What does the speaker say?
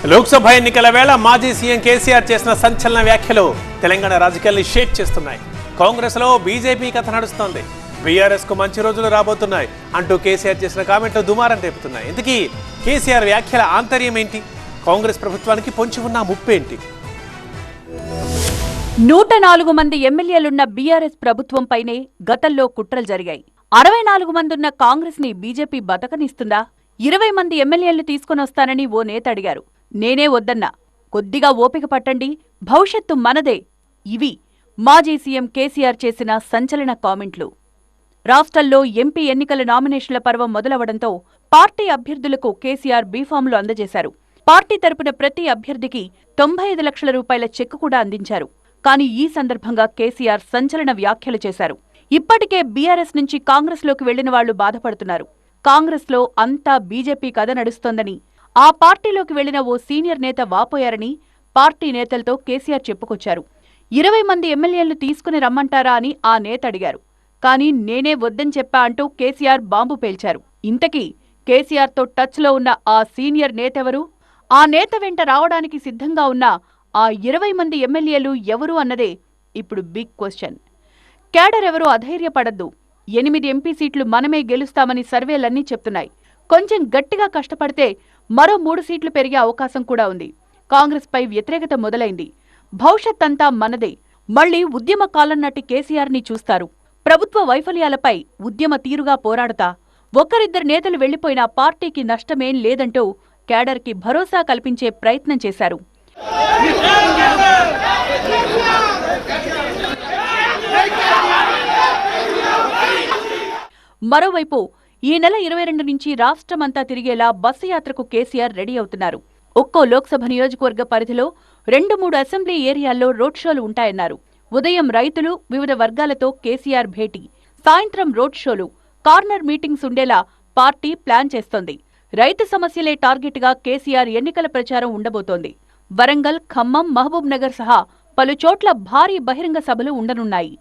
లోక్సభ ఎన్నికల వేళ మాజీ సీఎం కేసీఆర్ చేసిన సంచలన వ్యాఖ్యలు తెలంగాణ రాజకీయాల్ని షేక్ చేస్తున్నాయి. కాంగ్రెస్ లో బీజేపీ కథ నడుస్తోంది. బీఆర్ఎస్ కు మంచి రోజులు రాబోతున్నాయి అంటూ కేసీఆర్ చేసిన కామెంట్లు దుమారం రేపుతున్నాయి. ఇంతకీ కేసీఆర్ వ్యాఖ్యల ఆంతర్యం ఏంటి? కాంగ్రెస్ ప్రభుత్వానికి పొంచి ఉన్న ముప్పేంటి? 104 మంది ఎమ్మెల్యేలున్న బీఆర్ఎస్ ప్రభుత్వంపైనే గతంలో కుట్రలు జరిగాయి. 64 మందున్న కాంగ్రెస్ ని బీజేపీ బతకనిస్తుందా? 20 మంది ఎమ్మెల్యేలు తీసుకొనొస్తానని ఓ నేత అడిగారు. నేనే వద్దన్నా. కొద్దిగా ఓపిక పట్టండి, భవిష్యత్తు మనదే. ఇవి మాజీ సీఎం కేసీఆర్ చేసిన సంచలన కామెంట్లు. రాష్ట్రంలో ఎంపీ ఎన్నికల నామినేషన్ల పర్వం మొదలవడంతో పార్టీ అభ్యర్థులకు కేసీఆర్ బీఫామ్లు అందజేశారు. పార్టీ తరపున ప్రతి అభ్యర్థికి 95 లక్షల రూపాయల చెక్కు కూడా అందించారు. కానీ ఈ సందర్భంగా కేసీఆర్ సంచలన వ్యాఖ్యలు చేశారు. ఇప్పటికే బీఆర్ఎస్ నుంచి కాంగ్రెస్లోకి వెళ్లిన వాళ్లు బాధపడుతున్నారు. కాంగ్రెస్లో అంతా బీజేపీ కథ నడుస్తోందని, ఆ పార్టీలోకి వెళ్లిన ఓ సీనియర్ నేత వాపోయారని పార్టీ నేతలతో కేసీఆర్ చెప్పుకొచ్చారు. 20 మంది ఎమ్మెల్యేలు తీసుకుని రమ్మంటారా అని ఆ నేత అడిగారు. కానీ నేనే వద్దని చెప్పా అంటూ కేసీఆర్ బాంబు పేల్చారు. ఇంతకీ కేసీఆర్తో టచ్లో ఉన్న ఆ సీనియర్ నేతెవరు? ఆ నేత వెంట రావడానికి సిద్ధంగా ఉన్న ఆ 20 మంది ఎమ్మెల్యేలు ఎవరు అన్నదే ఇప్పుడు బిగ్ క్వశ్చన్. క్యాడర్ ఎవరూ అధైర్యపడద్దు, 8 ఎంపీ సీట్లు మనమే గెలుస్తామని సర్వేలన్నీ చెప్తున్నాయి. కొంచెం గట్టిగా కష్టపడితే మరో 3 సీట్లు పెరిగే అవకాశం కూడా ఉంది. కాంగ్రెస్ పై వ్యతిరేకత మొదలైంది. భవిష్యత్ అంతా మనదే. మళ్లీ ఉద్యమ కాలం నాటి కేసీఆర్ని చూస్తారు. ప్రభుత్వ వైఫల్యాలపై ఉద్యమ తీరుగా పోరాడతా ఒక్కరిద్దరు నేతలు వెళ్లిపోయినా పార్టీకి నష్టమేం లేదంటూ క్యాడర్కి భరోసా కల్పించే ప్రయత్నం చేశారు. మరోవైపు ఈ నెల 22 నుంచి రాష్ట్రమంతా తిరిగేలా బస్సు యాత్రకు కేసీఆర్ రెడీ అవుతున్నారు. ఒక్కో లోక్సభ నియోజకవర్గ పరిధిలో 2-3 అసెంబ్లీ ఏరియాల్లో రోడ్ షోలు ఉంటాయన్నారు. ఉదయం రైతులు, వివిధ వర్గాలతో కేసీఆర్ భేటీ, సాయంత్రం రోడ్ షోలు, కార్నర్ మీటింగ్స్ ఉండేలా పార్టీ ప్లాన్ చేస్తోంది. రైతు సమస్యలే టార్గెట్గా కేసీఆర్ ఎన్నికల ప్రచారం ఉండబోతోంది. వరంగల్, ఖమ్మం, మహబూబ్ నగర్ సహా పలు చోట్ల భారీ బహిరంగ సభలు ఉండనున్నాయి.